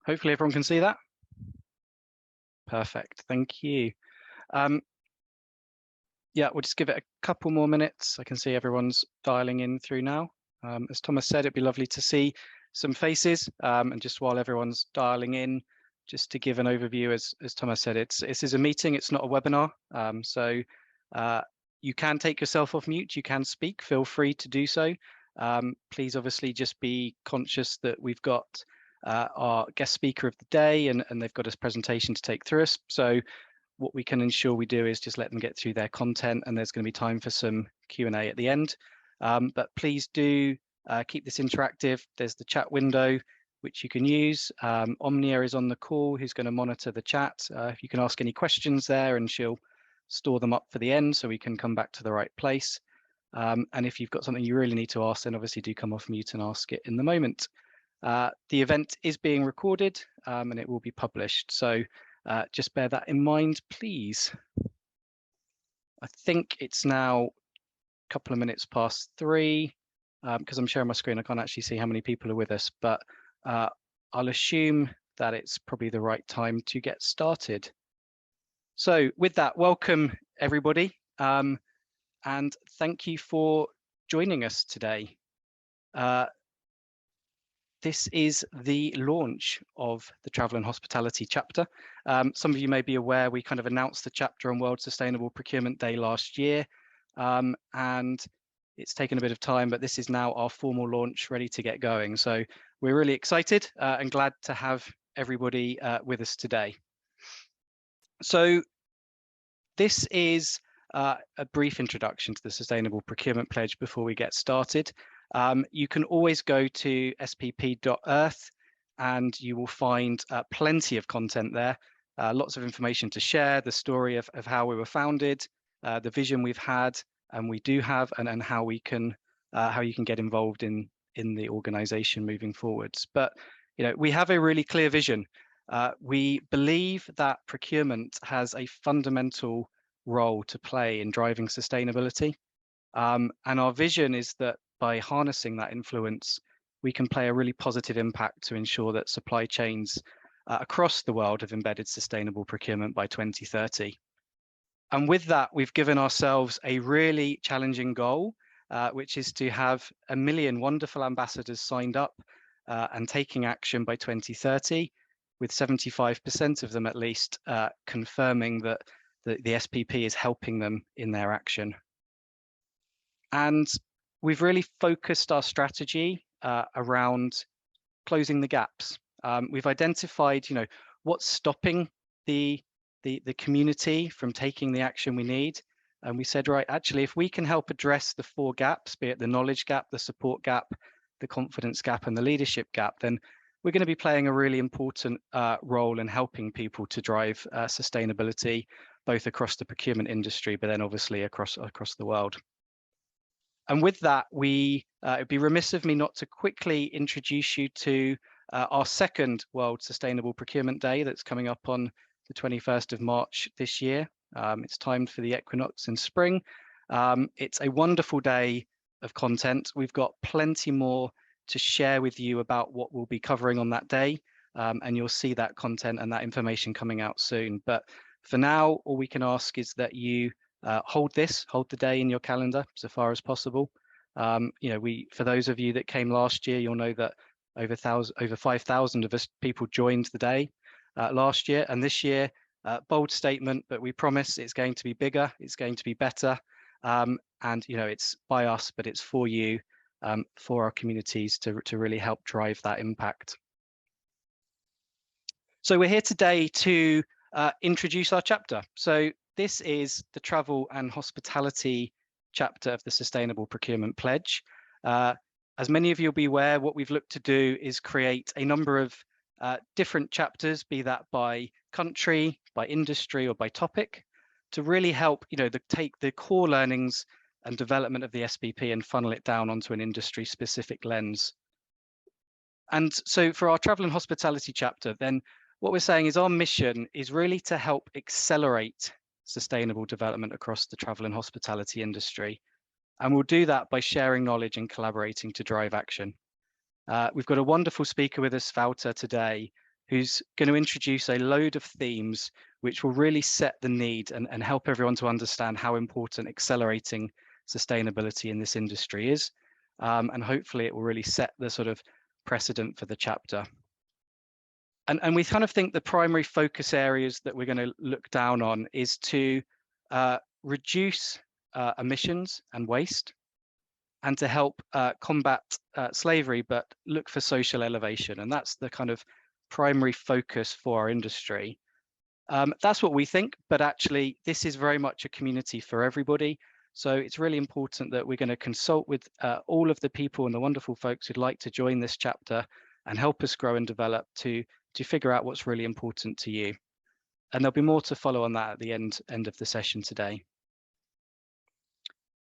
Hopefully everyone can see that. Perfect, thank you. Yeah, we'll just give it a couple more minutes. I can see everyone's dialing in through now. As Thomas said, it'd be lovely to see some faces. And just while everyone's dialing in, just to give an overview, as Thomas said, this is a meeting, it's not a webinar. So you can take yourself off mute, you can speak, feel free to do so. Please obviously just be conscious that we've got our guest speaker of the day and they've got a presentation to take through us. So what we can ensure we do is just let them get through their content, and there's going to be time for some Q&A at the end. But please do keep this interactive. There's the chat window which you can use. Omnia is on the call, who's going to monitor the chat. If you can ask any questions there, and she'll store them up for the end so we can come back to the right place. And if you've got something you really need to ask, then obviously do come off mute and ask it in the moment. The event is being recorded and it will be published. So just bear that in mind, please. I think it's now a couple of minutes past 3, because I'm sharing my screen. I can't actually see how many people are with us, but I'll assume that it's probably the right time to get started. So with that, welcome everybody, and thank you for joining us today. This is the launch of the Travel and Hospitality Chapter. Some of you may be aware we kind of announced the chapter on World Sustainable Procurement Day last year, and it's taken a bit of time, but this is now our formal launch, ready to get going. So we're really excited and glad to have everybody with us today. So this is a brief introduction to the Sustainable Procurement Pledge before we get started. You can always go to spp.earth and you will find plenty of content there, lots of information to share, the story of how we were founded, the vision we've had and we do have, and how you can get involved in the organization moving forwards. But we have a really clear vision. We believe that procurement has a fundamental role to play in driving sustainability. And our vision is that by harnessing that influence, we can play a really positive impact to ensure that supply chains across the world have embedded sustainable procurement by 2030. And with that, we've given ourselves a really challenging goal, which is to have 1 million wonderful ambassadors signed up and taking action by 2030, with 75% of them at least confirming that the SPP is helping them in their action. And we've really focused our strategy around closing the gaps. We've identified, what's stopping the community from taking the action we need. And we said, right, actually, if we can help address the 4 gaps, be it the knowledge gap, the support gap, the confidence gap, and the leadership gap, then we're going to be playing a really important role in helping people to drive sustainability, both across the procurement industry, but then obviously across the world. And with that, it'd be remiss of me not to quickly introduce you to our second World Sustainable Procurement Day that's coming up on the 21st of March this year. It's timed for the equinox in spring. It's a wonderful day of content. We've got plenty more to share with you about what we'll be covering on that day. And you'll see that content and that information coming out soon. But for now, all we can ask is that you hold the day in your calendar so far as possible. For those of you that came last year, you'll know that over 5,000 of us people joined the day last year, and this year, bold statement, but we promise it's going to be bigger, it's going to be better, and it's by us, but it's for you, for our communities to really help drive that impact. So we're here today to introduce our chapter. So this is the Travel and Hospitality Chapter of the Sustainable Procurement Pledge. As many of you will be aware, what we've looked to do is create a number of different chapters, be that by country, by industry, or by topic, to really help take the core learnings and development of the SPP and funnel it down onto an industry-specific lens. And so for our Travel and Hospitality Chapter, then what we're saying is our mission is really to help accelerate sustainable development across the travel and hospitality industry. And we'll do that by sharing knowledge and collaborating to drive action. We've got a wonderful speaker with us, Wouter, today, who's going to introduce a load of themes which will really set the need and help everyone to understand how important accelerating sustainability in this industry is. And hopefully it will really set the sort of precedent for the chapter. And we kind of think the primary focus areas that we're going to look down on is to reduce emissions and waste, and to help combat slavery, but look for social elevation. And that's the kind of primary focus for our industry. That's what we think, but actually this is very much a community for everybody. So it's really important that we're going to consult with all of the people and the wonderful folks who'd like to join this chapter and help us grow and develop to figure out what's really important to you. And there'll be more to follow on that at the end of the session today.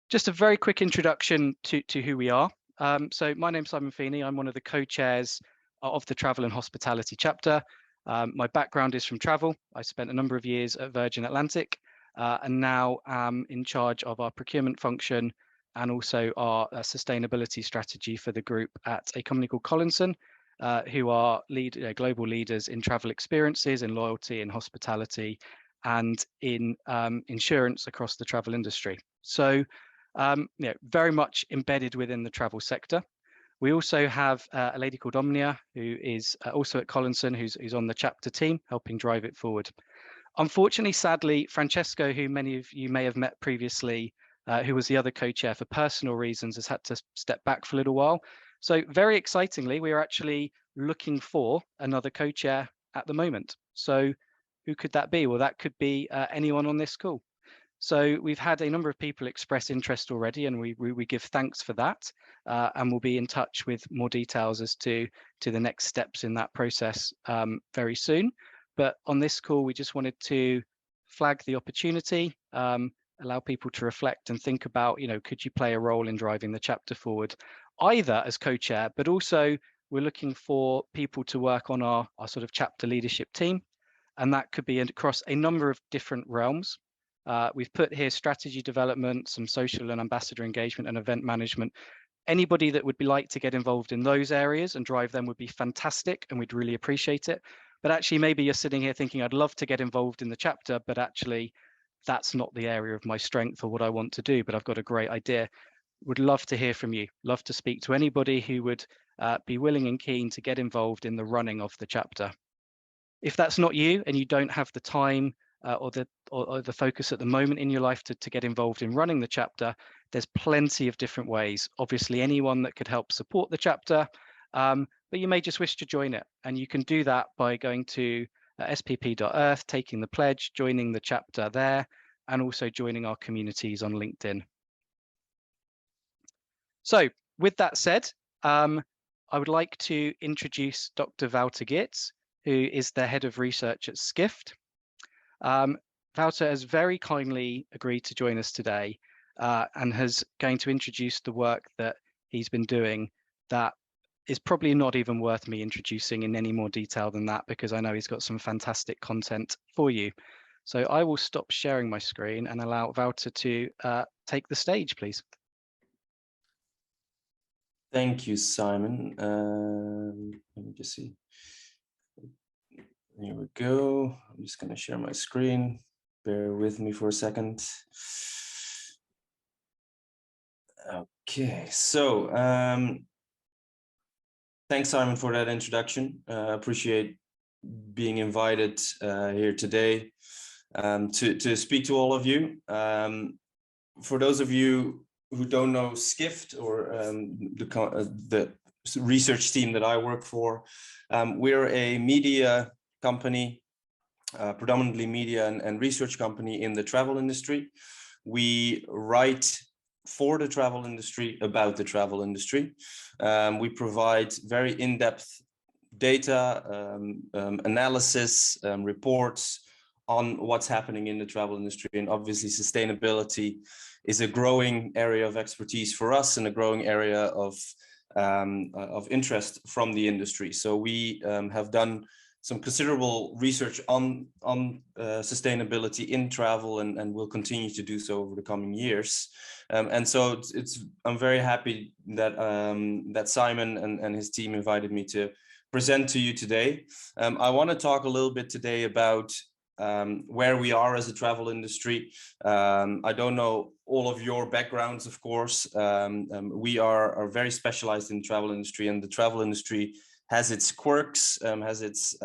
Just a very quick introduction to who we are. So my name's Simon Feeney. I'm one of the co-chairs of the Travel and Hospitality Chapter. My background is from travel. I spent a number of years at Virgin Atlantic and now am in charge of our procurement function and also our sustainability strategy for the group at a company called Collinson, who are global leaders in travel experiences, in loyalty, in hospitality, and in insurance across the travel industry. So very much embedded within the travel sector. We also have a lady called Omnia, who is also at Collinson, who's on the chapter team, helping drive it forward. Unfortunately, sadly, Francesco, who many of you may have met previously, who was the other co-chair, for personal reasons, has had to step back for a little while. So very excitingly, we are actually looking for another co-chair at the moment. So who could that be? Well, that could be anyone on this call. So we've had a number of people express interest already, and we give thanks for that, and we'll be in touch with more details as to the next steps in that process very soon. But on this call, we just wanted to flag the opportunity, allow people to reflect and think about, could you play a role in driving the chapter forward, either as co-chair, but also we're looking for people to work on our sort of chapter leadership team, and that could be across a number of different realms. We've put here strategy development, some social and ambassador engagement and event management. Anybody that would like to get involved in those areas and drive them would be fantastic, and we'd really appreciate it. But actually, maybe you're sitting here thinking, I'd love to get involved in the chapter, but actually that's not the area of my strength or what I want to do, but I've got a great idea. Would love to hear from you. Love to speak to anybody who would be willing and keen to get involved in the running of the chapter. If that's not you and you don't have the time or the focus at the moment in your life to get involved in running the chapter, there's plenty of different ways. Obviously, anyone that could help support the chapter, but you may just wish to join it. And you can do that by going to spp.earth, taking the pledge, joining the chapter there, and also joining our communities on LinkedIn. So with that said, I would like to introduce Dr. Wouter Geerts, who is the head of research at Skift. Wouter has very kindly agreed to join us today and is going to introduce the work that he's been doing that is probably not even worth me introducing in any more detail than that, because I know he's got some fantastic content for you. So I will stop sharing my screen and allow Wouter to take the stage, please. Thank you, Simon. Let me just see. Here we go. I'm just going to share my screen. Bear with me for a second. Okay, so thanks, Simon, for that introduction. Appreciate being invited here today to speak to all of you. For those of you who don't know Skift, or the research team that I work for, we're a media company, predominantly media and research company in the travel industry. We write for the travel industry about the travel industry. We provide very in-depth data, analysis, reports on what's happening in the travel industry. And obviously sustainability is a growing area of expertise for us and a growing area of interest from the industry. So we have done some considerable research on sustainability in travel, and will continue to do so over the coming years. And so I'm very happy that that Simon and his team invited me to present to you today. I want to talk a little bit today about where we are as a travel industry. I don't know all of your backgrounds, of course. We are very specialized in the travel industry, and the travel industry has its quirks, has its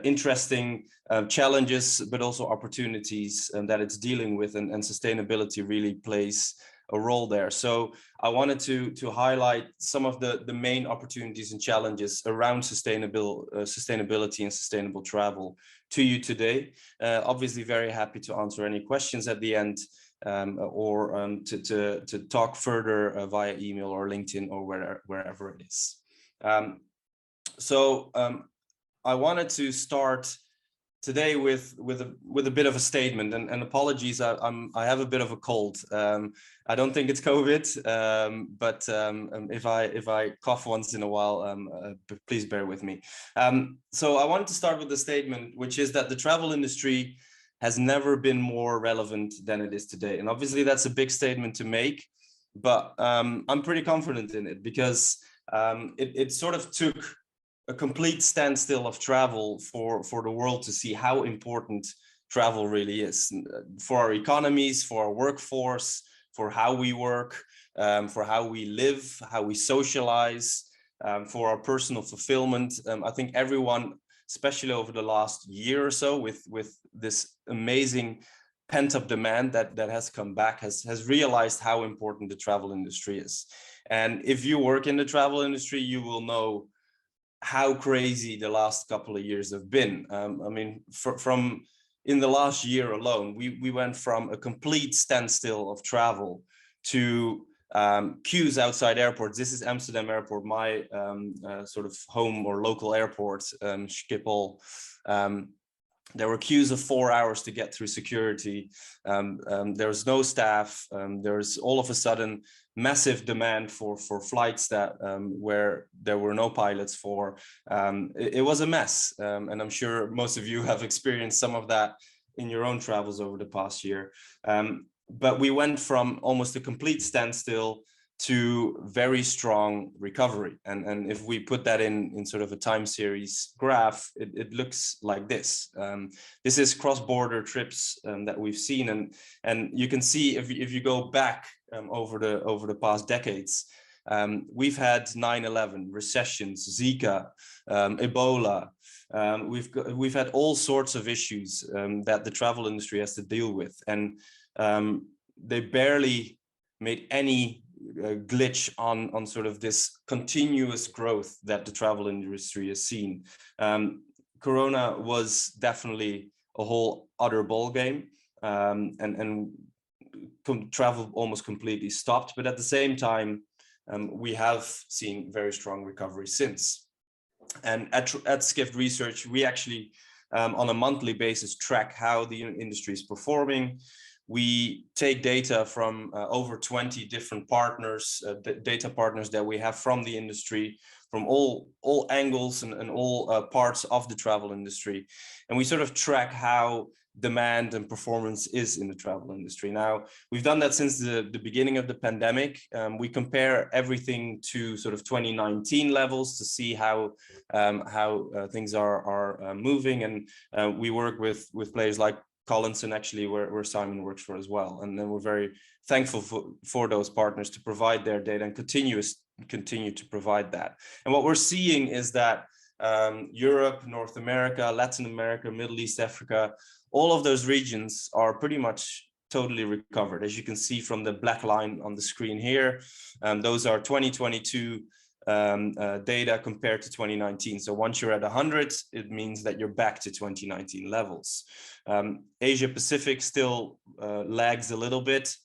interesting challenges, but also opportunities that it's dealing with, and sustainability really plays a role there. So I wanted to highlight some of the main opportunities and challenges around sustainability and sustainable travel to you today. Obviously very happy to answer any questions at the end, or to talk further via email or LinkedIn or wherever it is. I wanted to start today with a bit of a statement, and apologies, I have a bit of a cold. I don't think it's COVID, but if I cough once in a while, please bear with me. So I wanted to start with the statement, which is that the travel industry has never been more relevant than it is today. And obviously that's a big statement to make, but I'm pretty confident in it, because it sort of took a complete standstill of travel for the world to see how important travel really is for our economies, for our workforce, for how we work, for how we live, how we socialize, for our personal fulfillment. I think everyone, especially over the last year or so, with this amazing pent-up demand that has come back, has realized how important the travel industry is. And if you work in the travel industry, you will know how crazy the last couple of years have been. I mean, from in the last year alone, we went from a complete standstill of travel to queues outside airports. This is Amsterdam Airport, my sort of home or local airport, Schiphol. There were queues of 4 hours to get through security. There was no staff. There's all of a sudden massive demand for flights that where there were no pilots for. It was a mess, and I'm sure most of you have experienced some of that in your own travels over the past year. But we went from almost a complete standstill to very strong recovery. And if we put that in sort of a time series graph, it looks like this. This is cross-border trips that we've seen, and you can see if you go back over the past decades, we've had 9/11, recessions, Zika, Ebola. We've had all sorts of issues that the travel industry has to deal with, and they barely made any glitch on sort of this continuous growth that the travel industry has seen. Corona was definitely a whole other ball game, and travel almost completely stopped. But at the same time, we have seen very strong recovery since. And at Skift Research, we actually on a monthly basis track how the industry is performing. We take data from over 20 different partners, data partners that we have from the industry, from all angles and all parts of the travel industry. And we sort of track how demand and performance is in the travel industry. Now, we've done that since the beginning of the pandemic. We compare everything to sort of 2019 levels to see how things are moving. And we work with players like Collinson, actually, where Simon works for as well. And then we're very thankful for those partners to provide their data and continue to provide that. And what we're seeing is that Europe, North America, Latin America, Middle East, Africa, all of those regions are pretty much totally recovered. As you can see from the black line on the screen here, those are 2022 data compared to 2019. So once you're at 100, it means that you're back to 2019 levels. Asia Pacific still lags a little bit,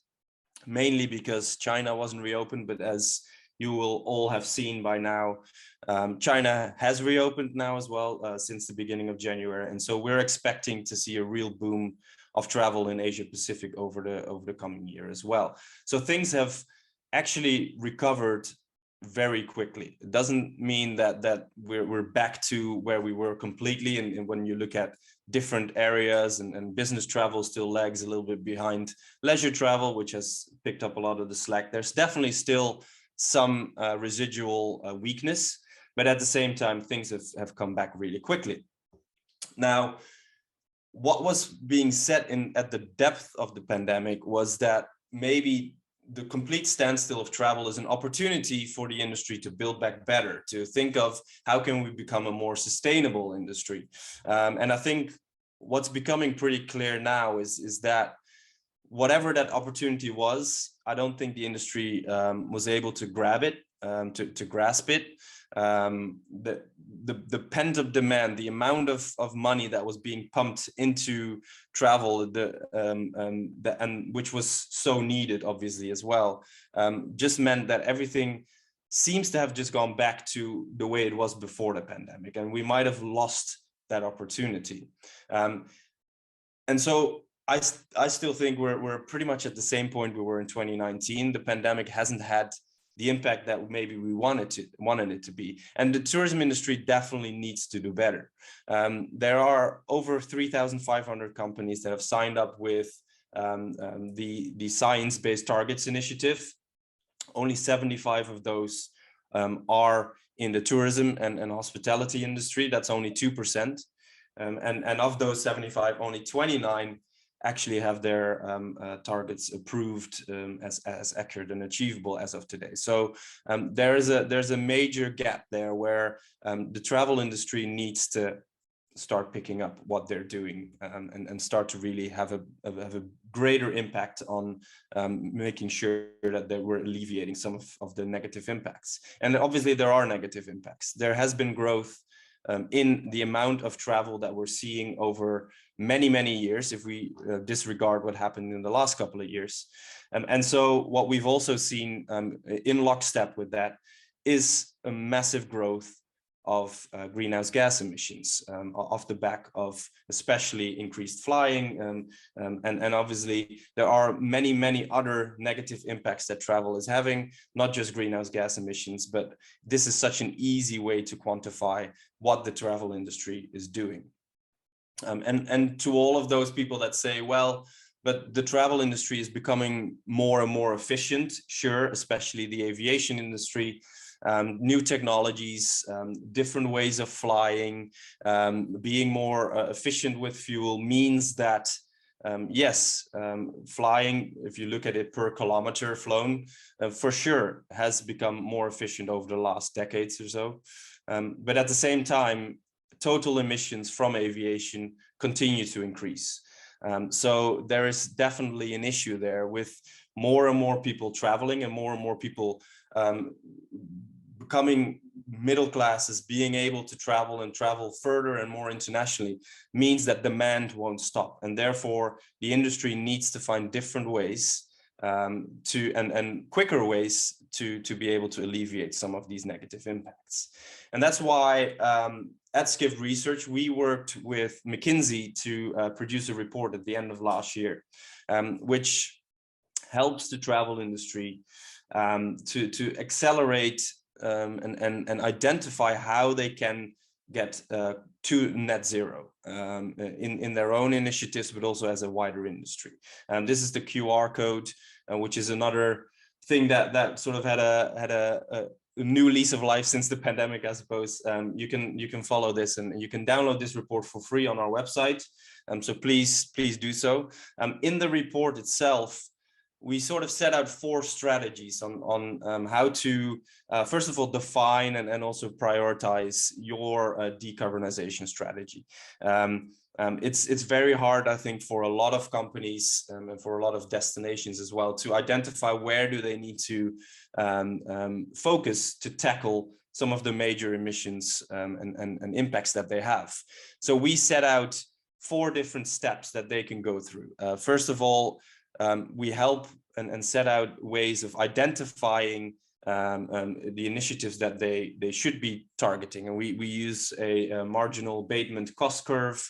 mainly because China wasn't reopened, but as you will all have seen by now, China has reopened now as well since the beginning of January. And so we're expecting to see a real boom of travel in Asia Pacific over the coming year as well. So things have actually recovered very quickly. It doesn't mean that we're back to where we were completely. And when you look at different areas, and business travel still lags a little bit behind leisure travel, which has picked up a lot of the slack. There's definitely still some residual weakness, but at the same time, things have come back really quickly. Now, what was being said at the depth of the pandemic was that maybe the complete standstill of travel is an opportunity for the industry to build back better, to think of how can we become a more sustainable industry. And I think what's becoming pretty clear now is that whatever that opportunity was, I don't think the industry was able to grab it, to grasp it. The pent-up demand, the amount of money that was being pumped into travel, and which was so needed, obviously, as well, just meant that everything seems to have just gone back to the way it was before the pandemic, and we might have lost that opportunity. And so I still think we're pretty much at the same point we were in 2019. The pandemic hasn't had the impact that maybe we wanted it to be. And the tourism industry definitely needs to do better. There are over 3,500 companies that have signed up with the Science-Based Targets Initiative. Only 75 of those are in the tourism and hospitality industry. That's only 2%. And of those 75, only 29 actually have their targets approved as accurate and achievable as of today. So there's a major gap there where the travel industry needs to start picking up what they're doing and start to really have a greater impact on making sure that we're alleviating some of the negative impacts. And obviously there are negative impacts. There has been growth in the amount of travel that we're seeing over many years, if we disregard what happened in the last couple of years. And so what we've also seen in lockstep with that is a massive growth of greenhouse gas emissions off the back of especially increased flying. And obviously there are many other negative impacts that travel is having, not just greenhouse gas emissions, but this is such an easy way to quantify what the travel industry is doing. And to all of those people that say, well, but the travel industry is becoming more and more efficient, sure, especially the aviation industry, new technologies, different ways of flying, being more efficient with fuel means that, yes, flying, if you look at it per kilometer flown, for sure has become more efficient over the last decades or so. But at the same time, total emissions from aviation continue to increase. So there is definitely an issue there with more and more people traveling and more people becoming middle classes, being able to travel and travel further and more internationally means that demand won't stop. And therefore, the industry needs to find different ways and quicker ways to be able to alleviate some of these negative impacts. And that's why at Skift Research, we worked with McKinsey to produce a report at the end of last year, which helps the travel industry to accelerate and identify how they can get to net zero in their own initiatives, but also as a wider industry. This is the QR code, which is another thing that sort of had a new lease of life since the pandemic, I suppose. You can follow this and you can download this report for free on our website. So please do so. In the report itself, we sort of set out 4 strategies on how to, first of all, define and also prioritize your decarbonization strategy. It's very hard, I think, for a lot of companies and for a lot of destinations as well to identify where do they need to focus to tackle some of the major emissions and impacts that they have. So we set out 4 different steps that they can go through. First of all, we help and set out ways of identifying the initiatives that they should be targeting. And we use a marginal abatement cost curve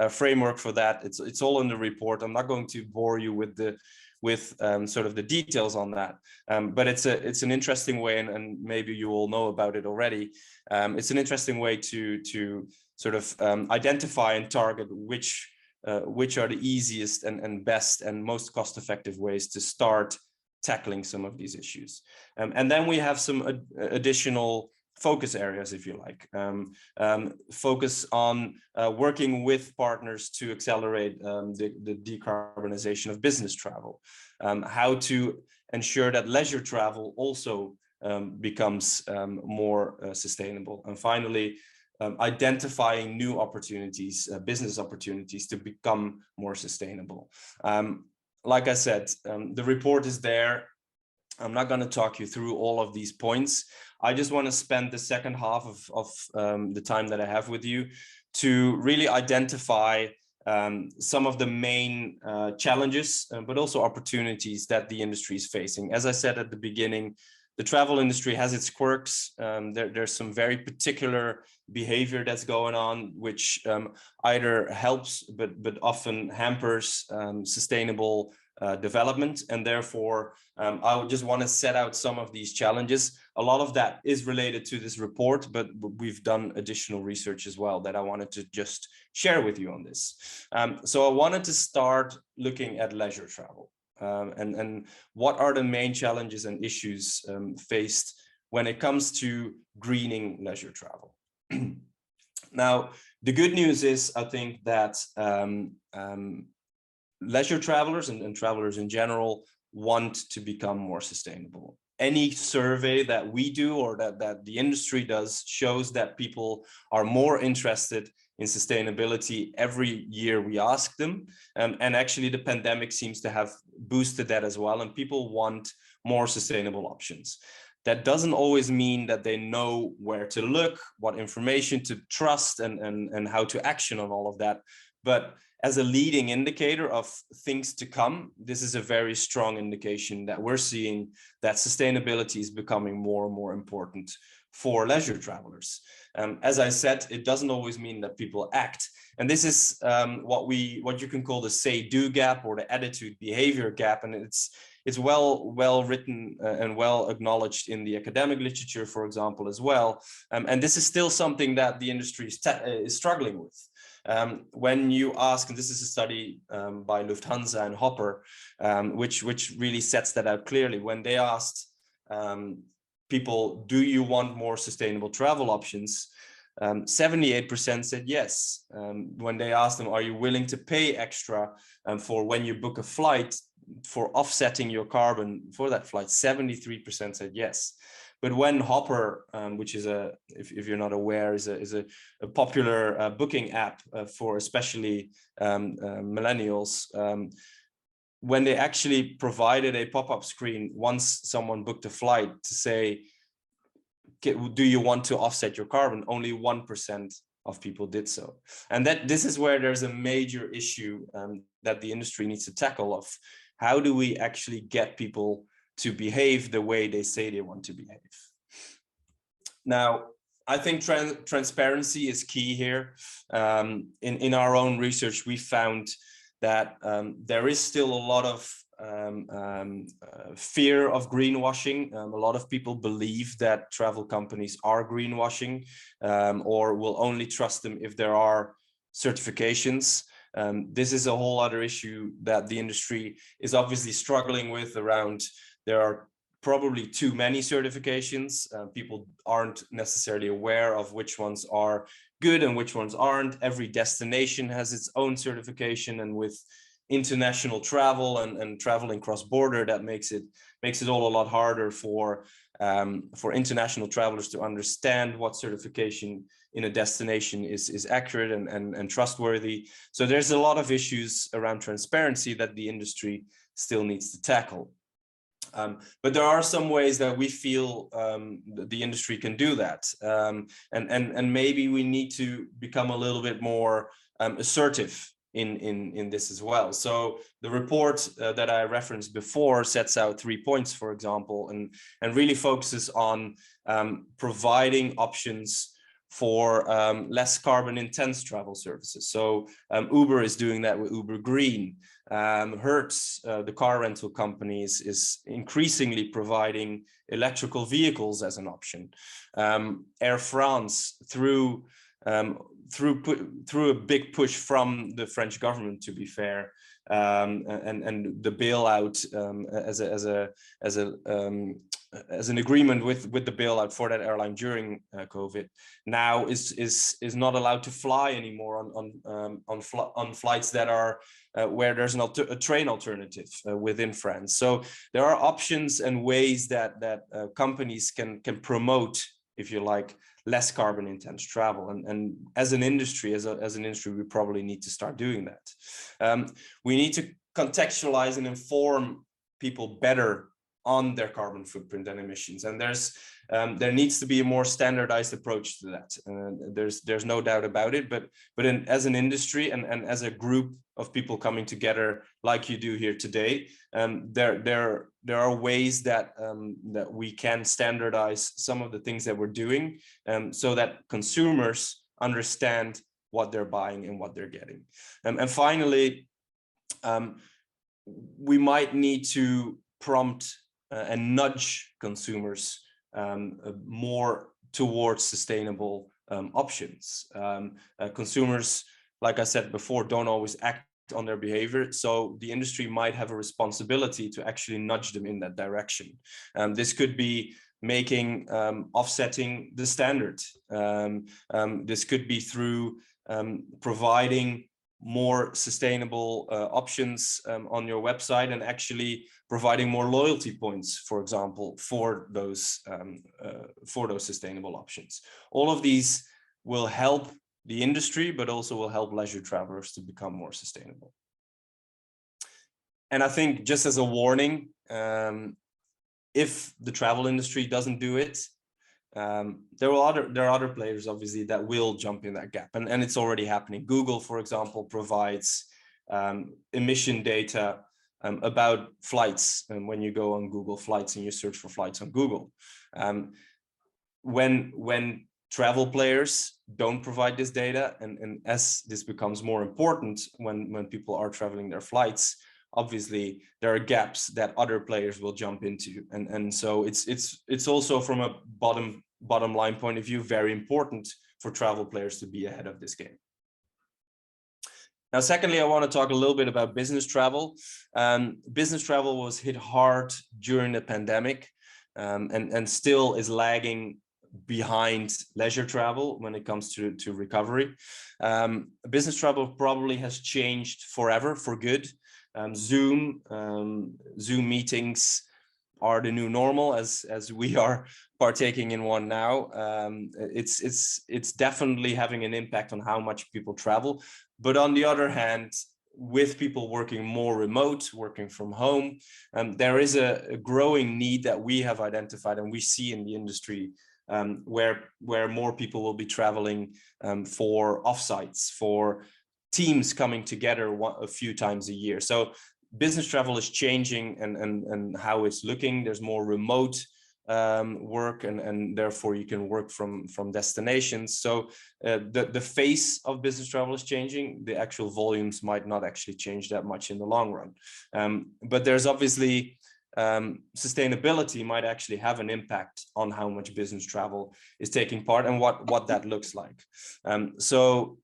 framework for that. It's all in the report. I'm not going to bore you with sort of the details on that, but it's an interesting way, and maybe you all know about it already. It's an interesting way to sort of identify and target which are the easiest and best and most cost-effective ways to start tackling some of these issues. And then we have some additional focus areas, if you like. Focus on working with partners to accelerate the decarbonization of business travel. How to ensure that leisure travel also becomes more sustainable. And finally, identifying new opportunities, business opportunities to become more sustainable. Like I said, the report is there. I'm not going to talk you through all of these points. I just want to spend the second half of the time that I have with you to really identify some of the main challenges, but also opportunities that the industry is facing. As I said at the beginning, the travel industry has its quirks. There's some very particular behavior that's going on, which either helps, but often hampers sustainable development. And therefore, I would just want to set out some of these challenges. A lot of that is related to this report, but we've done additional research as well that I wanted to just share with you on this. So I wanted to start looking at leisure travel. And what are the main challenges and issues faced when it comes to greening leisure travel? Now, the good news is, I think that leisure travelers and travelers in general want to become more sustainable. Any survey that we do or that the industry does shows that people are more interested in sustainability every year we ask them. And actually the pandemic seems to have boosted that as well. And people want more sustainable options. That doesn't always mean that they know where to look, what information to trust, and how to action on all of that. But as a leading indicator of things to come, this is a very strong indication that we're seeing that sustainability is becoming more and more important for leisure travelers. As I said, it doesn't always mean that people act. And this is what you can call the say-do gap or the attitude-behavior gap. And it's well written and well acknowledged in the academic literature, for example, as well. And this is still something that the industry is struggling with. When you ask, and this is a study by Lufthansa and Hopper, which really sets that out clearly. When they asked people, do you want more sustainable travel options? 78% said yes. When they asked them, are you willing to pay extra for when you book a flight for offsetting your carbon for that flight? 73% said yes. But when Hopper, which is if you're not aware, is a popular booking app for especially millennials, when they actually provided a pop-up screen once someone booked a flight to say, do you want to offset your carbon? Only 1% of people did so. And this is where there's a major issue that the industry needs to tackle of how do we actually get people to behave the way they say they want to behave. Now, I think transparency is key here. In our own research, we found that there is still a lot of fear of greenwashing. A lot of people believe that travel companies are greenwashing or will only trust them if there are certifications. This is a whole other issue that the industry is obviously struggling with around. There are probably too many certifications. People aren't necessarily aware of which ones are good and which ones aren't. Every destination has its own certification, and with international travel and traveling cross-border, that makes it all a lot harder for international travelers to understand what certification in a destination is accurate and trustworthy. So there's a lot of issues around transparency that the industry still needs to tackle. But there are some ways that we feel the industry can do that. And maybe we need to become a little bit more assertive in this as well. So the report that I referenced before sets out 3 points, for example, and really focuses on providing options for less carbon intense travel services. So Uber is doing that with Uber Green. Hertz, the car rental company, is increasingly providing electrical vehicles as an option. Air France, through a big push from the French government, to be fair, and the bailout as a as an agreement with the bailout for that airline during COVID, now is not allowed to fly anymore on flights that are where there's a train alternative within France. So there are options and ways that companies can promote, if you like, less carbon intense travel, and as an industry, we probably need to start doing that. We need to contextualize and inform people better on their carbon footprint and emissions, and there needs to be a more standardized approach to that. There's no doubt about it, but as an industry and as a group of people coming together like you do here today, there are ways that we can standardize some of the things that we're doing, so that consumers understand what they're buying and what they're getting. And finally, we might need to prompt and nudge consumers more towards sustainable options. Consumers, like I said before, don't always act on their behavior, so the industry might have a responsibility to actually nudge them in that direction. This could be making offsetting the standard. This could be through providing more sustainable options on your website, and actually providing more loyalty points, for example, for those sustainable options. All of these will help the industry, but also will help leisure travelers to become more sustainable. And I think, just as a warning, if the travel industry doesn't do it, there are other players, obviously, that will jump in that gap, and it's already happening. Google, for example, provides emission data about flights, and when you go on Google Flights and you search for flights on Google, when travel players don't provide this data, and as this becomes more important when people are traveling their flights, obviously there are gaps that other players will jump into, and so it's also, from a bottom line point of view, very important for travel players to be ahead of this game. Now, secondly, I want to talk a little bit about business travel. Business travel was hit hard during the pandemic, and still is lagging behind leisure travel when it comes to recovery. Business travel probably has changed forever for good. Zoom meetings are the new normal, as we are partaking in one now. It's definitely having an impact on how much people travel. But on the other hand, with people working more remote, working from home, there is a growing need that we have identified and we see in the industry, where more people will be traveling for offsites, for teams coming together a few times a year. So business travel is changing, and how it's looking. There's more remote work, and therefore you can work from destinations. So the face of business travel is changing. The actual volumes might not actually change that much in the long run. But there's obviously sustainability might actually have an impact on how much business travel is taking part and what that looks like. So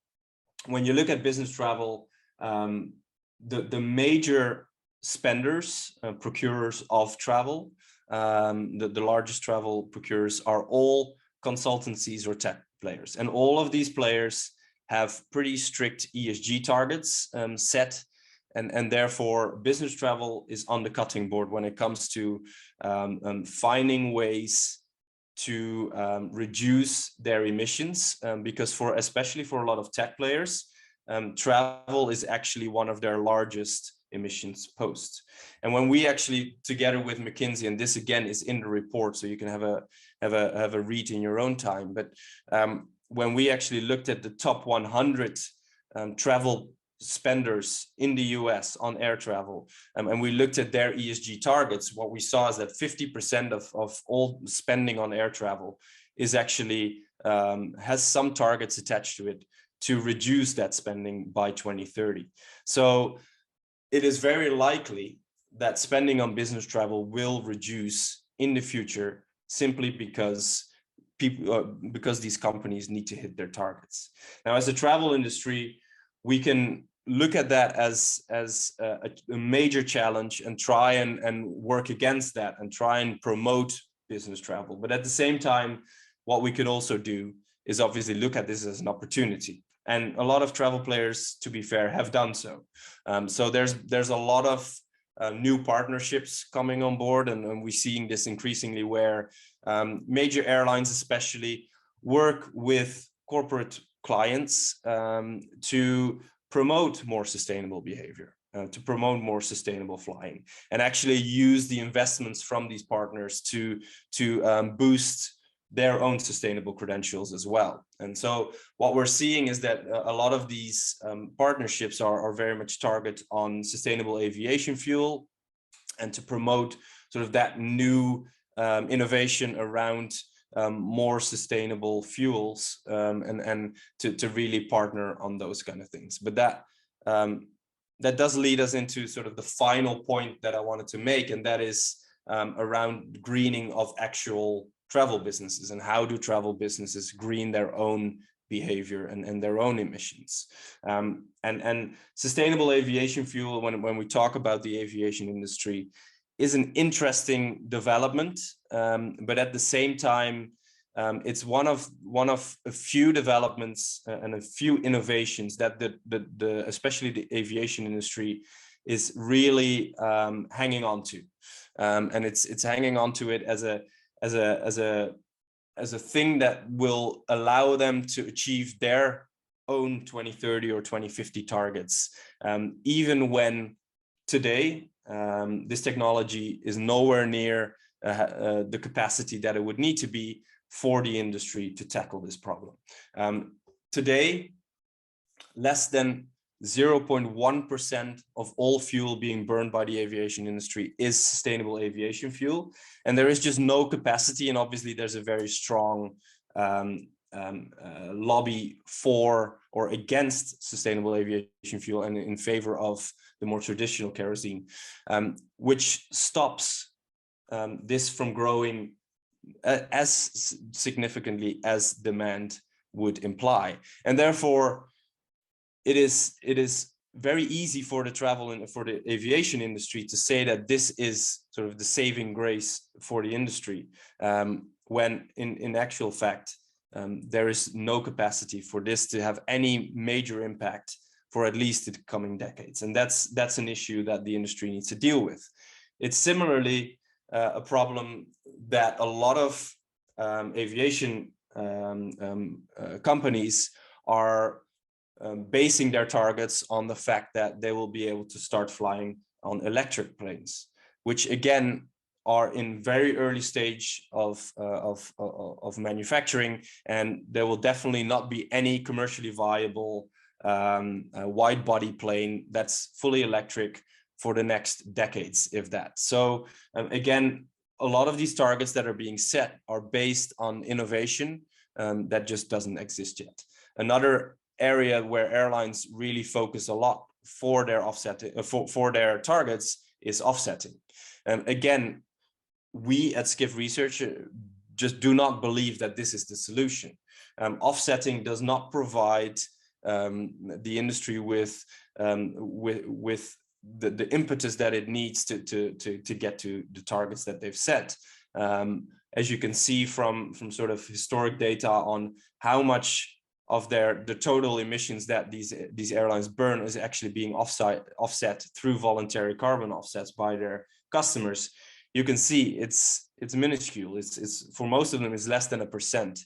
when you look at business travel, the major spenders, procurers of travel, the largest travel procurers are all consultancies or tech players. And all of these players have pretty strict ESG targets set. And therefore, business travel is on the cutting board when it comes to finding ways to reduce their emissions, because especially for a lot of tech players, travel is actually one of their largest emissions posts. And when we actually, together with McKinsey, and this again is in the report, so you can have a read in your own time, but when we actually looked at the top 100 travel spenders in the US on air travel, and we looked at their ESG targets, what we saw is that 50% of all spending on air travel is actually has some targets attached to it to reduce that spending by 2030. So it is very likely that spending on business travel will reduce in the future, simply because these companies need to hit their targets. Now, as a travel industry, we can look at that as a major challenge and try and work against that, and try and promote business travel. But at the same time, what we could also do is obviously look at this as an opportunity. And a lot of travel players, to be fair, have done so. So there's a lot of new partnerships coming on board, and we're seeing this increasingly where major airlines especially work with corporate clients to promote more sustainable behavior, to promote more sustainable flying, and actually use the investments from these partners to boost their own sustainable credentials as well. And so what we're seeing is that a lot of these partnerships are very much targeted on sustainable aviation fuel and to promote sort of that new innovation around more sustainable fuels and to really partner on those kind of things. But that does lead us into sort of the final point that I wanted to make, and that is around greening of actual travel businesses, and how do travel businesses green their own behavior and their own emissions. And sustainable aviation fuel, when we talk about the aviation industry, is an interesting development, but at the same time, it's one of a few developments and a few innovations that especially the aviation industry is really hanging on to, and it's hanging on to it as a thing that will allow them to achieve their own 2030 or 2050 targets, even when today this technology is nowhere near the capacity that it would need to be for the industry to tackle this problem. Today, less than 0.1% of all fuel being burned by the aviation industry is sustainable aviation fuel. And there is just no capacity. And obviously there's a very strong lobby for or against sustainable aviation fuel and in favor of the more traditional kerosene, which stops this from growing as significantly as demand would imply. And therefore, it is very easy for the travel and for the aviation industry to say that this is sort of the saving grace for the industry, when in actual fact, there is no capacity for this to have any major impact for at least the coming decades. And that's an issue that the industry needs to deal with. It's similarly a problem that a lot of aviation companies are basing their targets on the fact that they will be able to start flying on electric planes, which again are in very early stage of manufacturing, and there will definitely not be any commercially viable wide body plane that's fully electric for the next decades, if that. So again, a lot of these targets that are being set are based on innovation that just doesn't exist yet. Another area where airlines really focus a lot for their offsetting, for their targets is offsetting. Again, we at Skift Research just do not believe that this is the solution. Offsetting does not provide the industry with the impetus that it needs to get to the targets that they've set. As you can see from sort of historic data on how much of the total emissions that these airlines burn is actually being offset through voluntary carbon offsets by their customers, you can see it's minuscule. It's for most of them is less than 1%,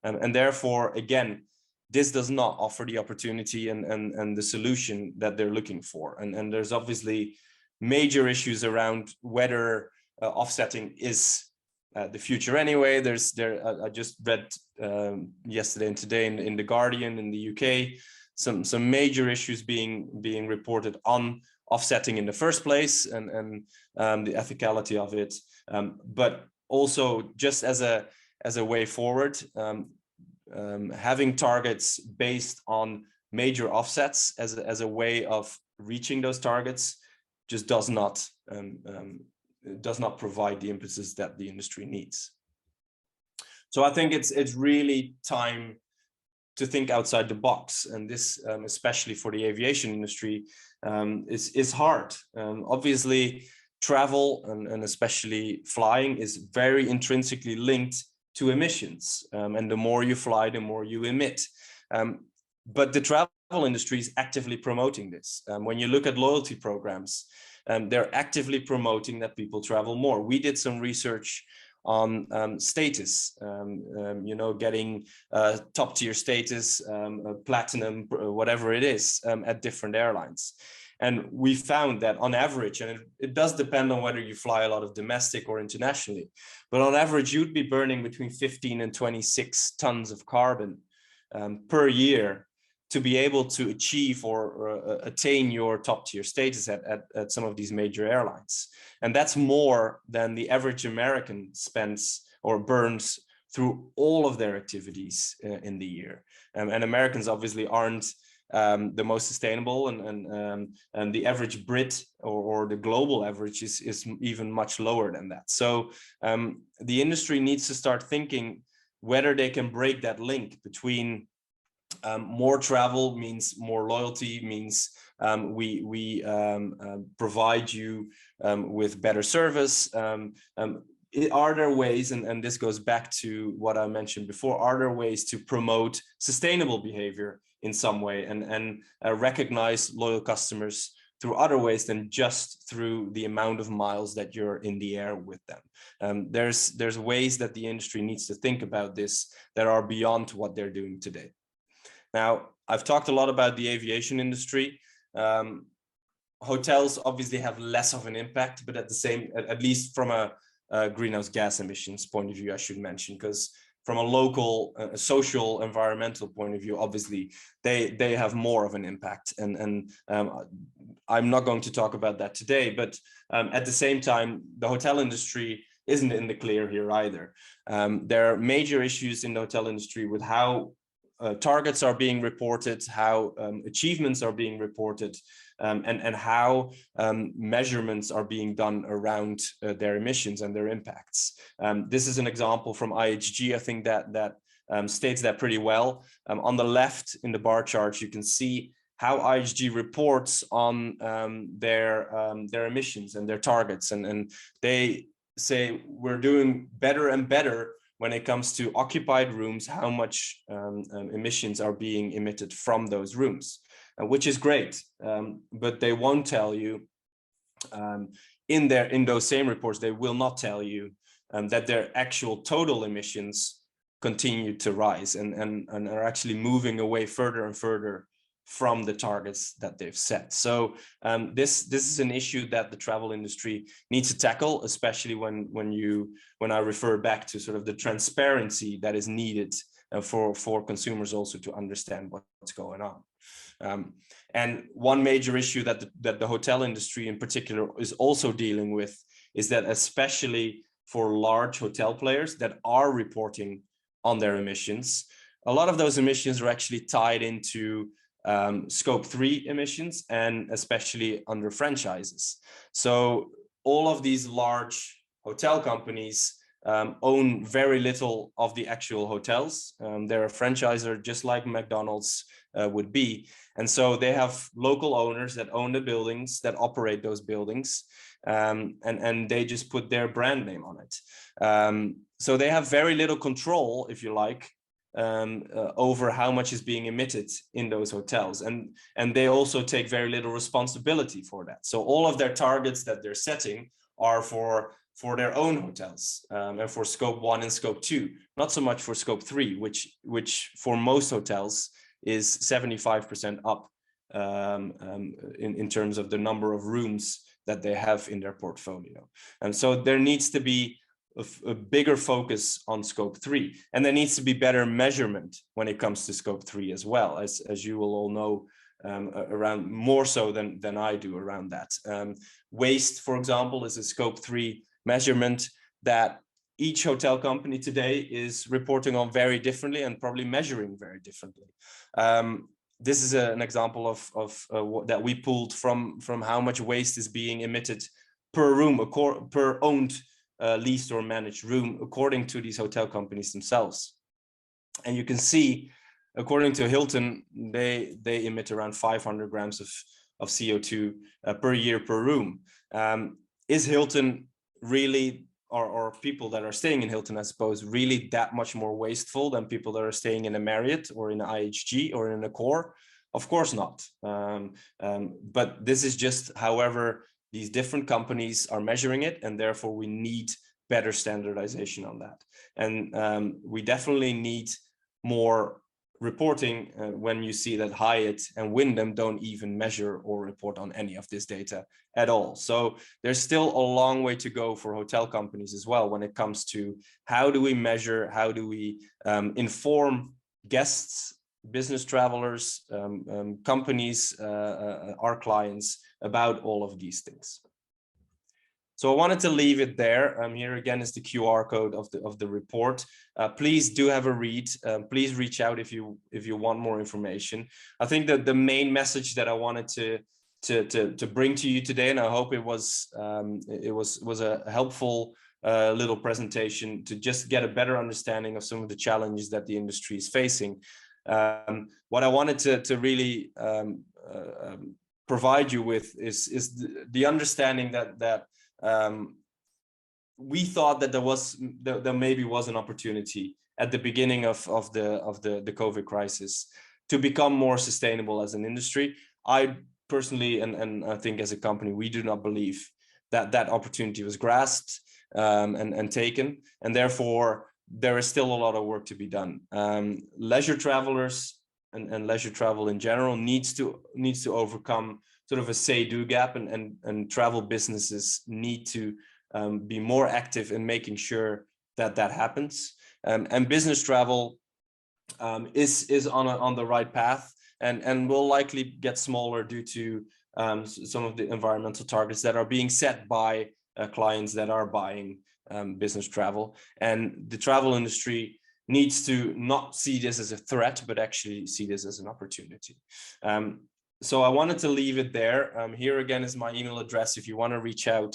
and therefore again, this does not offer the opportunity and the solution that they're looking for. And there's obviously major issues around whether offsetting is the future anyway. I just read yesterday and today in The Guardian in the UK, some major issues being reported on offsetting in the first place and the ethicality of it, but also just as a way forward, having targets based on major offsets as a way of reaching those targets just does not provide the impetus that the industry needs. So I think it's really time to think outside the box, and this especially for the aviation industry is hard. Obviously travel and especially flying is very intrinsically linked to emissions. And the more you fly, the more you emit. But the travel industry is actively promoting this. When you look at loyalty programs, they're actively promoting that people travel more. We did some research on status, getting top tier status, platinum, whatever it is, at different airlines. And we found that on average, and it does depend on whether you fly a lot of domestic or internationally, but on average, you'd be burning between 15 and 26 tons of carbon per year to be able to achieve or attain your top tier status at some of these major airlines. And that's more than the average American spends or burns through all of their activities in the year. And Americans obviously aren't the most sustainable, and the average Brit or the global average is even much lower than that. So the industry needs to start thinking whether they can break that link between more travel means more loyalty, means we provide you with better service. Are there ways, and this goes back to what I mentioned before, are there ways to promote sustainable behavior in some way and recognize loyal customers through other ways than just through the amount of miles that you're in the air with them? There's ways that the industry needs to think about this that are beyond what they're doing today. Now, I've talked a lot about the aviation industry. Hotels obviously have less of an impact, but at least from a greenhouse gas emissions point of view, I should mention, because from a local, social, environmental point of view, obviously they have more of an impact. And I'm not going to talk about that today, but at the same time, the hotel industry isn't in the clear here either. There are major issues in the hotel industry with how targets are being reported, how achievements are being reported, and how measurements are being done around their emissions and their impacts. This is an example from IHG. I think that states that pretty well. On the left in the bar chart, you can see how IHG reports on their emissions and their targets, and they say we're doing better and better when it comes to occupied rooms, how much emissions are being emitted from those rooms, which is great. But they won't tell you in those same reports, they will not tell you that their actual total emissions continue to rise and are actually moving away further and further from the targets that they've set. So this is an issue that the travel industry needs to tackle, especially when I refer back to sort of the transparency that is needed for consumers also to understand what's going on. And one major issue that the hotel industry in particular is also dealing with is that, especially for large hotel players that are reporting on their emissions, a lot of those emissions are actually tied into scope 3 emissions, and especially under franchises. So all of these large hotel companies own very little of the actual hotels. They're a franchisor just like McDonald's would be. And so they have local owners that own the buildings, that operate those buildings, and they just put their brand name on it. So they have very little control, if you like, over how much is being emitted in those hotels, and they also take very little responsibility for that. So all of their targets that they're setting are for their own hotels, and for scope 1 and scope 2, not so much for scope 3, which for most hotels is 75% up in terms of the number of rooms that they have in their portfolio. And so there needs to be a bigger focus on scope 3, and there needs to be better measurement when it comes to scope 3 as well, as you will all know, around more so than I do around that. Waste, for example, is a scope 3 measurement that each hotel company today is reporting on very differently and probably measuring very differently. This is an example of that we pulled from how much waste is being emitted per room, per owned leased or managed room, according to these hotel companies themselves. And you can see, according to Hilton, they emit around 500 grams of CO2 per year per room. is Hilton really, or people that are staying in Hilton, I suppose, really that much more wasteful than people that are staying in a Marriott or in an IHG or in a Accor? Of course not. But this is just however these different companies are measuring it, and therefore we need better standardization on that. And we definitely need more reporting when you see that Hyatt and Wyndham don't even measure or report on any of this data at all. So there's still a long way to go for hotel companies as well when it comes to how do we measure, how do we inform guests, business travelers, companies, our clients about all of these things. So I wanted to leave it there. Here again is the QR code of the report. Please do have a read. Please reach out if you want more information. I think that the main message that I wanted to bring to you today, and I hope it was a helpful little presentation to just get a better understanding of some of the challenges that the industry is facing. What I wanted to really provide you with is the understanding that we thought that there maybe was an opportunity at the beginning of the COVID crisis to become more sustainable as an industry. I personally, and I think as a company, we do not believe that opportunity was grasped and taken, and therefore there is still a lot of work to be done. Leisure travelers and leisure travel in general needs to overcome sort of a say-do gap, and travel businesses need to be more active in making sure that happens. And business travel is on the right path, and will likely get smaller due to some of the environmental targets that are being set by clients that are buying business travel. And the travel industry needs to not see this as a threat, but actually see this as an opportunity. So I wanted to leave it there. Here again is my email address. If you want to reach out,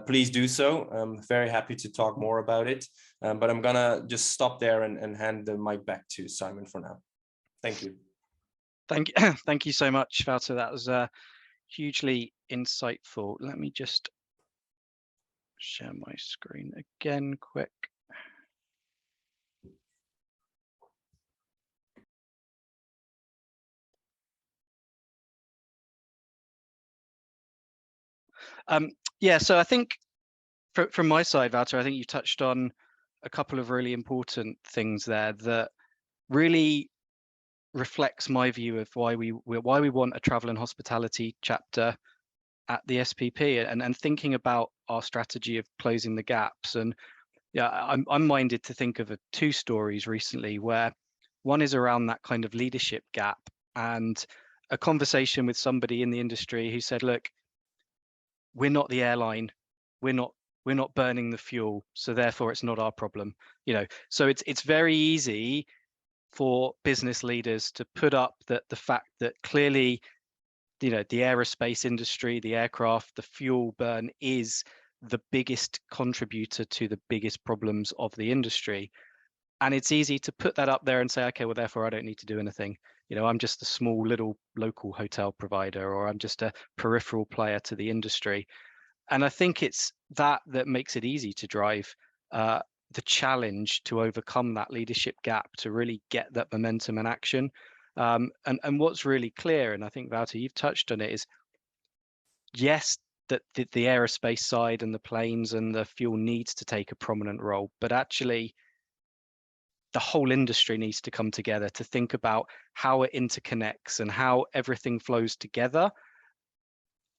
please do so. I'm very happy to talk more about it. But I'm gonna just stop there and hand the mic back to Simon for now. Thank you. Thank you so much, Wouter. That was hugely insightful. Let me just share my screen again quick. Yeah, so I think from my side, Wouter, I think you touched on a couple of really important things there that really reflects my view of why we want a travel and hospitality chapter at the SPP, and thinking about our strategy of closing the gaps. And yeah, I'm minded to think of two stories recently, where one is around that kind of leadership gap, and a conversation with somebody in the industry who said, look, we're not the airline, we're not burning the fuel, so therefore it's not our problem. So it's very easy for business leaders to put up the fact that clearly, the aerospace industry, the aircraft, the fuel burn is the biggest contributor to the biggest problems of the industry. And it's easy to put that up there and say, okay, well, therefore I don't need to do anything. I'm just a small little local hotel provider, or I'm just a peripheral player to the industry. And I think it's that makes it easy to drive the challenge to overcome that leadership gap, to really get that momentum and action. And what's really clear, and I think, Wouter, you've touched on it, is yes, that the aerospace side and the planes and the fuel needs to take a prominent role, but actually the whole industry needs to come together to think about how it interconnects and how everything flows together.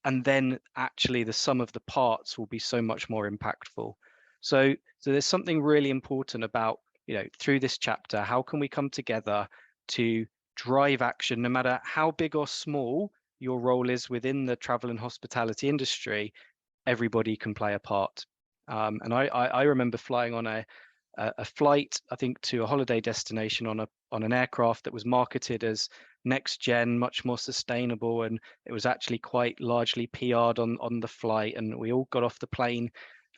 And then actually the sum of the parts will be so much more impactful. So there's something really important about, through this chapter, how can we come together to drive action, no matter how big or small your role is within the travel and hospitality industry. Everybody can play a part. And I remember flying on a flight, I think, to a holiday destination on an aircraft that was marketed as next gen, much more sustainable, and it was actually quite largely PR'd on the flight. And we all got off the plane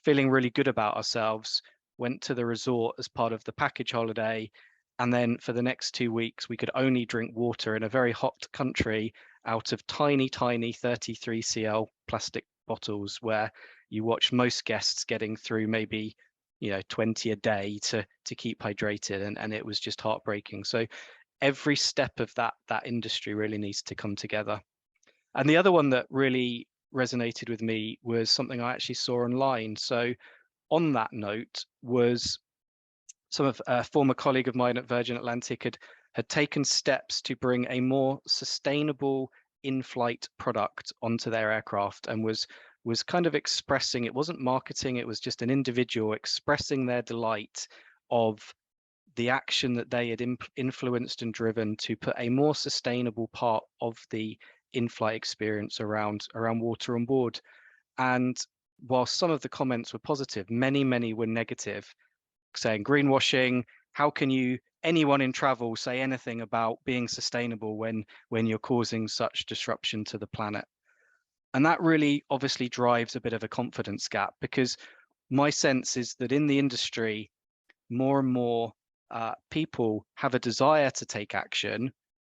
feeling really good about ourselves, went to the resort as part of the package holiday, and then for the next 2 weeks we could only drink water in a very hot country out of tiny 33 cl plastic bottles, where you watch most guests getting through maybe 20 a day to keep hydrated, and it was just heartbreaking. So every step of that industry really needs to come together. And the other one that really resonated with me was something I actually saw online. So on that note was some of a former colleague of mine at Virgin Atlantic had taken steps to bring a more sustainable in-flight product onto their aircraft, and was kind of expressing, it wasn't marketing, it was just an individual expressing their delight of the action that they had influenced and driven to put a more sustainable part of the in-flight experience around water on board. And while some of the comments were positive, many were negative, saying greenwashing, how can anyone in travel say anything about being sustainable when you're causing such disruption to the planet? And that really obviously drives a bit of a confidence gap, because my sense is that in the industry, more and more people have a desire to take action,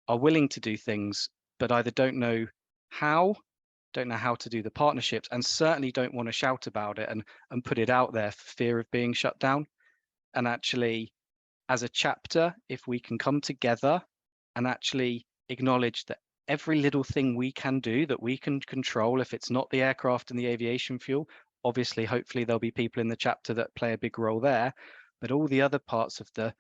are willing to do things, but either don't know how to do the partnerships, and certainly don't want to shout about it and put it out there for fear of being shut down. And actually, as a chapter, if we can come together and actually acknowledge that every little thing we can do, that we can control, if it's not the aircraft and the aviation fuel, obviously, hopefully there'll be people in the chapter that play a big role there, but all the other parts of the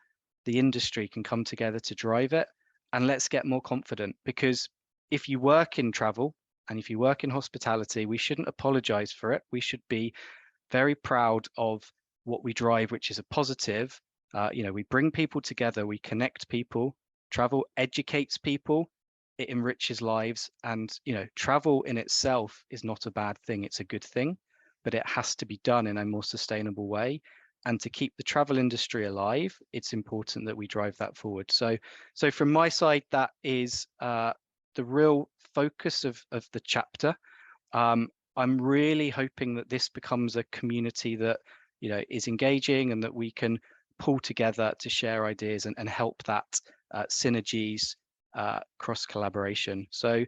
industry can come together to drive it. And let's get more confident, because if you work in travel and if you work in hospitality, we shouldn't apologize for it. We should be very proud of what we drive, which is a positive. We bring people together, we connect people, travel educates people, it enriches lives. And travel in itself is not a bad thing, it's a good thing, but it has to be done in a more sustainable way. And to keep the travel industry alive, it's important that we drive that forward. So from my side, that is the real focus of the chapter. I'm really hoping that this becomes a community that is engaging, and that we can pull together to share ideas and help that synergies, cross collaboration. So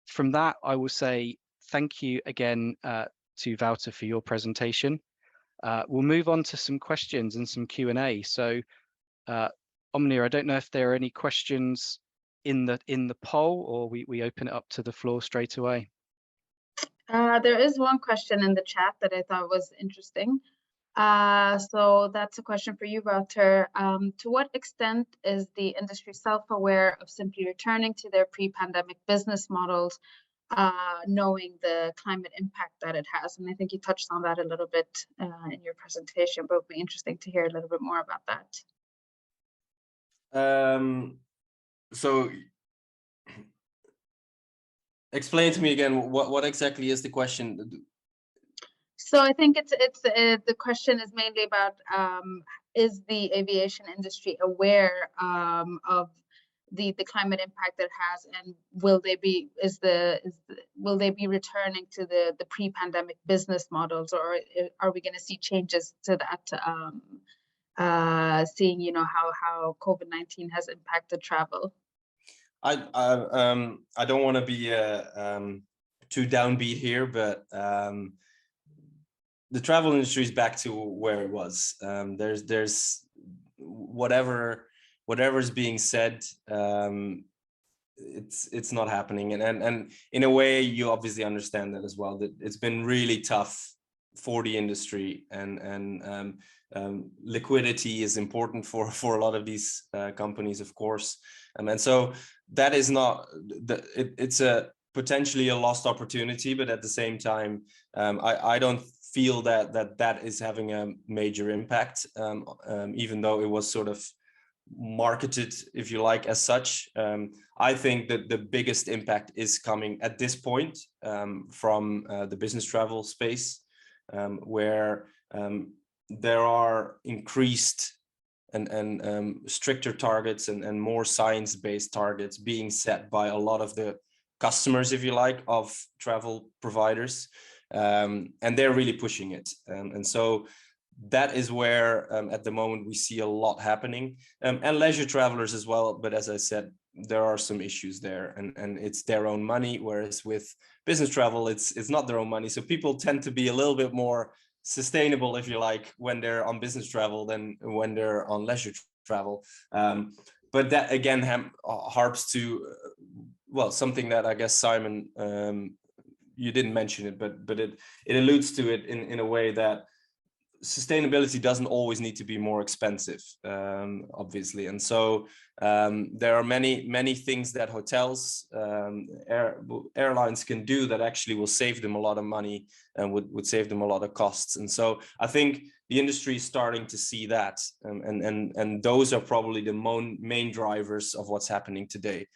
from that, I will say thank you again to Wouter for your presentation. We'll move on to some questions and some Q&A. So Omnia, I don't know if there are any questions in the poll, or we open it up to the floor straight away. There is one question in the chat that I thought was interesting. So that's a question for you, Wouter. To what extent is the industry self-aware of simply returning to their pre-pandemic business models, knowing the climate impact that it has? And I think you touched on that a little bit in your presentation, but it would be interesting to hear a little bit more about that. So explain to me again, what exactly is the question? So I think it's the question is mainly about is the aviation industry aware of the climate impact that it has, and will they be returning to the pre-pandemic business models, or are we going to see changes to that? Seeing how COVID-19 has impacted travel. I don't want to be too downbeat here, but the travel industry is back to where it was. There's whatever's being said, it's not happening, and in a way you obviously understand that as well, that it's been really tough for the industry, and liquidity is important for a lot of these companies, of course, and so that is not it's a potentially a lost opportunity, but at the same time I don't feel that is having a major impact, even though it was sort of marketed, if you like, as such. I think that the biggest impact is coming at this point from the business travel space, where there are increased and stricter targets and more science-based targets being set by a lot of the customers, if you like, of travel providers, and they're really pushing it, and so that is where at the moment we see a lot happening, and leisure travelers as well. But as I said, there are some issues there, and it's their own money, whereas with business travel, it's not their own money. So people tend to be a little bit more sustainable, if you like, when they're on business travel than when they're on leisure travel. But that again harps to well, something that I guess Simon, you didn't mention it, but it alludes to it in a way that sustainability doesn't always need to be more expensive, obviously. And so there are many things that hotels, airlines can do that actually will save them a lot of money and would save them a lot of costs. And so I think the industry is starting to see that, and those are probably the main drivers of what's happening today,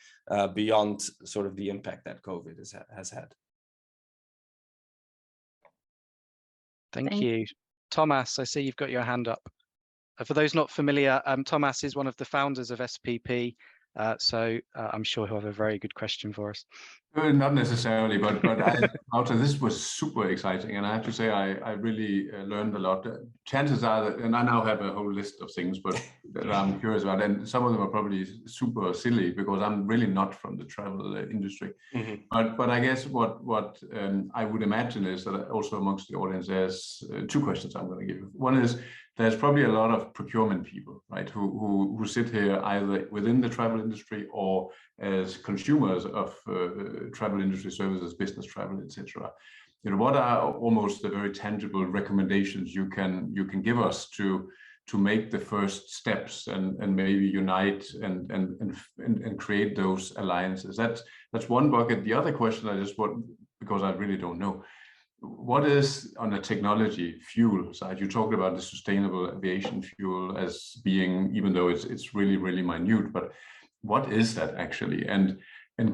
beyond sort of the impact that COVID has had. Thank you. Thomas, I see you've got your hand up. For those not familiar, Thomas is one of the founders of SPP, so I'm sure he'll have a very good question for us. Not necessarily, but this was super exciting, and I have to say I really learned a lot. Chances are that, and I now have a whole list of things, but that I'm curious about, and some of them are probably super silly because I'm really not from the travel industry. Mm-hmm. But I guess what I would imagine is that also amongst the audience there's two questions I'm going to give. One is, there's probably a lot of procurement people, right, who sit here either within the travel industry or as consumers of travel industry services, business travel, etc. You know, what are almost the very tangible recommendations you can give us to make the first steps and maybe unite and create those alliances? That's one bucket. The other question I just want, because I really don't know, what is on the technology fuel side? You talked about the sustainable aviation fuel as being, even though it's really, really minute, but what is that actually? And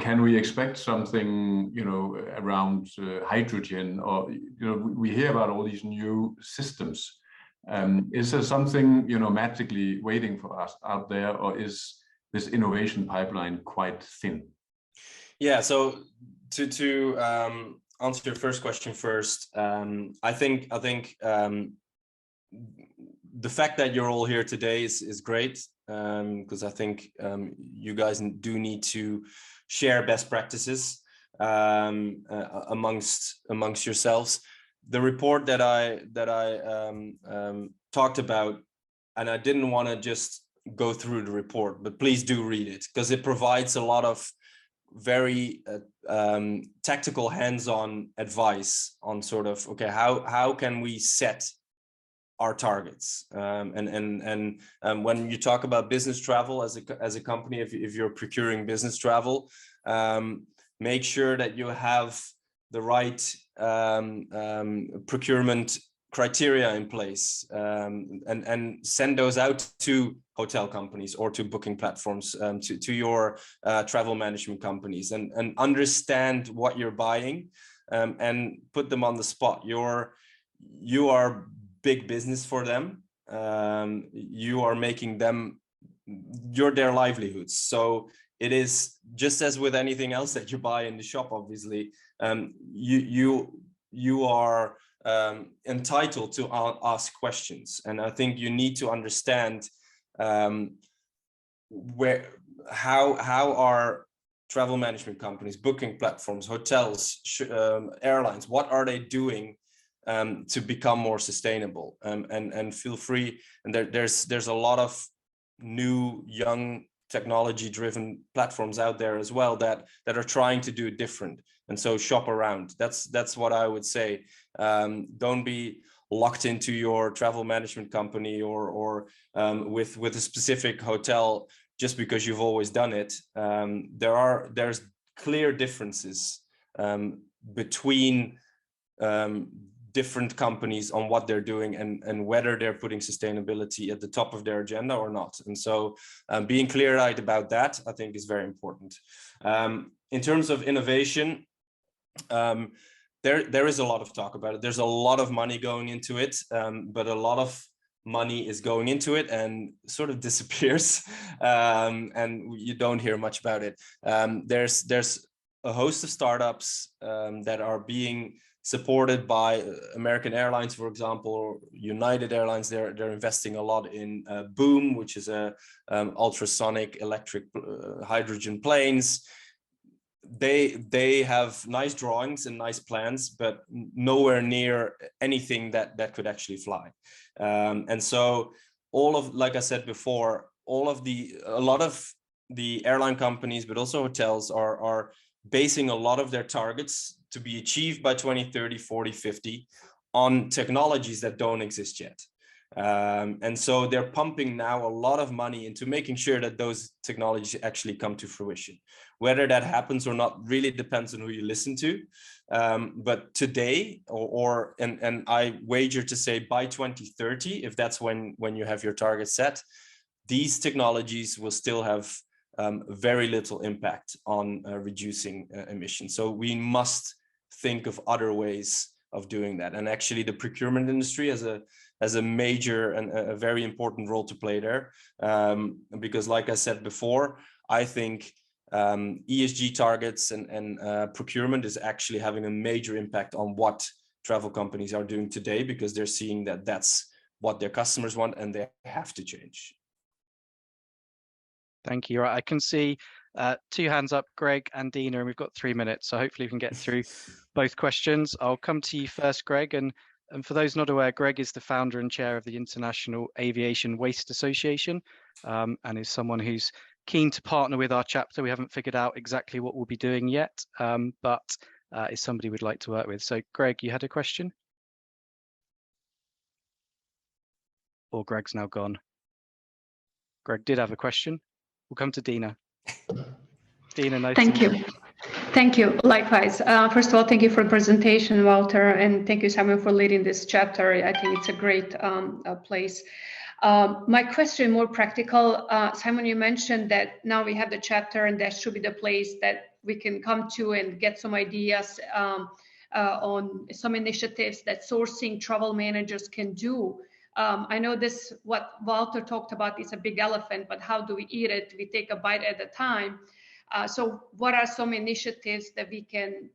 can we expect something, you know, around hydrogen, or, you know, we hear about all these new systems. Is there something, you know, magically waiting for us out there, or is this innovation pipeline quite thin? Yeah, so to answer your first question first, I think the fact that you're all here today is great, because I think you guys do need to share best practices amongst yourselves. The report that I talked about, and I didn't want to just go through the report, but please do read it, because it provides a lot of very tactical, hands-on advice on sort of, okay, how can we set our targets, and when you talk about business travel as a company, if you're procuring business travel, make sure that you have the right procurement criteria in place, and send those out to hotel companies or to booking platforms, to your travel management companies, and understand what you're buying, and put them on the spot. You are big business for them. You are making them, you're their livelihoods. So it is just as with anything else that you buy in the shop, obviously, you are entitled to ask questions, and I think you need to understand how are travel management companies, booking platforms, hotels, airlines, what are they doing to become more sustainable, and feel free. And there's a lot of new young technology-driven platforms out there as well that are trying to do it different. And so shop around. That's what I would say. Don't be locked into your travel management company or with a specific hotel just because you've always done it. There's clear differences between different companies on what they're doing and whether they're putting sustainability at the top of their agenda or not. And so being clear-eyed about that, I think, is very important. In terms of innovation, there is a lot of talk about it. There's a lot of money going into it, but a lot of money is going into it and sort of disappears, and you don't hear much about it. There's a host of startups that are being supported by American Airlines, for example, or United Airlines. They're investing a lot in Boom, which is a ultrasonic electric hydrogen planes. they have nice drawings and nice plans, but nowhere near anything that could actually fly. And so like I said before, a lot of the airline companies, but also hotels are basing a lot of their targets to be achieved by 2030, 40, 50 on technologies that don't exist yet. And so they're pumping now a lot of money into making sure that those technologies actually come to fruition. Whether that happens or not really depends on who you listen to. But today, and I wager to say by 2030, if that's when you have your target set, these technologies will still have very little impact on reducing emissions. So we must think of other ways of doing that. And actually the procurement industry has a major and a very important role to play there. Because like I said before, I think ESG targets and procurement is actually having a major impact on what travel companies are doing today, because they're seeing that that's what their customers want and they have to change. Thank you. Right, I can see 2 hands up, Greg and Dina, and we've got 3 minutes, so hopefully we can get through both questions. I'll come to you first, Greg, and for those not aware, Greg is the founder and chair of the International Aviation Waste Association, and is someone who's keen to partner with our chapter. We haven't figured out exactly what we'll be doing yet, but is somebody we'd like to work with. So Greg, you had a question? Or Greg's now gone. Greg did have a question. We'll come to Dina. Dina, nice to meet you. Thank you. Likewise. First of all, thank you for the presentation, Walter, and thank you, Simon, for leading this chapter. I think it's a great place. My question, more practical. Simon, you mentioned that now we have the chapter, and that should be the place that we can come to and get some ideas on some initiatives that sourcing travel managers can do. I know this, what Walter talked about is a big elephant, but how do we eat it? We take a bite at a time. So what are some initiatives that we can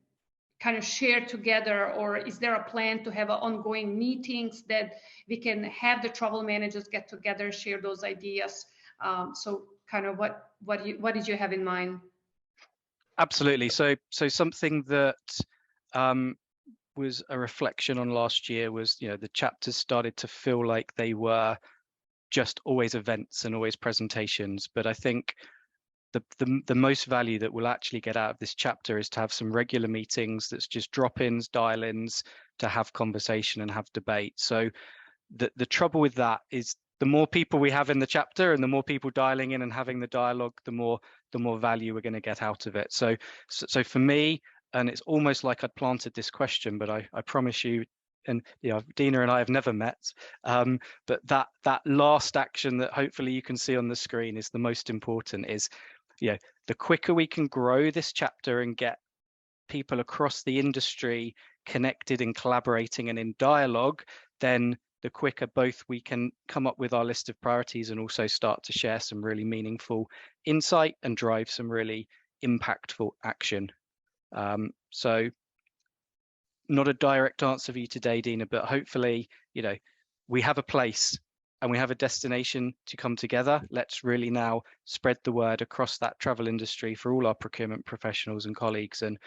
kind of share together, or is there a plan to have ongoing meetings that we can have the travel managers get together, share those ideas? So kind of what did you have in mind? Absolutely. So something that was a reflection on last year was, the chapters started to feel like they were just always events and always presentations. But I think the most value that we'll actually get out of this chapter is to have some regular meetings that's just drop-ins, dial-ins, to have conversation and have debate. So the trouble with that is the more people we have in the chapter and the more people dialing in and having the dialogue, the more value we're going to get out of it. So for me, and it's almost like I'd planted this question, but I promise you, and Dina and I have never met, but that last action that hopefully you can see on the screen is the most important. Is the quicker we can grow this chapter and get people across the industry connected and collaborating and in dialogue, then the quicker both we can come up with our list of priorities and also start to share some really meaningful insight and drive some really impactful action. So not a direct answer for you today, Dina, but hopefully, we have a place and we have a destination to come together. Let's really now spread the word across that travel industry for all our procurement professionals and colleagues. And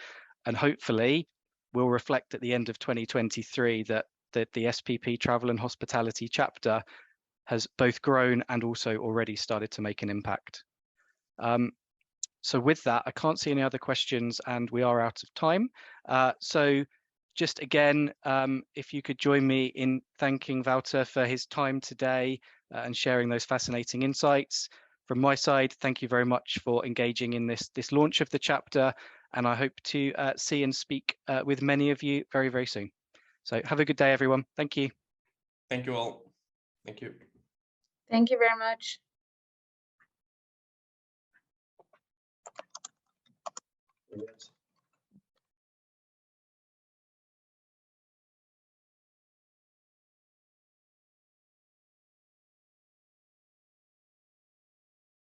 hopefully we'll reflect at the end of 2023 that the SPP Travel and Hospitality Chapter has both grown and also already started to make an impact. So with that, I can't see any other questions and we are out of time. So just again, if you could join me in thanking Wouter for his time today and sharing those fascinating insights. From my side, thank you very much for engaging in this launch of the chapter, and I hope to see and speak with many of you very, very soon. So have a good day, everyone. Thank you. Thank you all. Thank you. Thank you very much. Yes.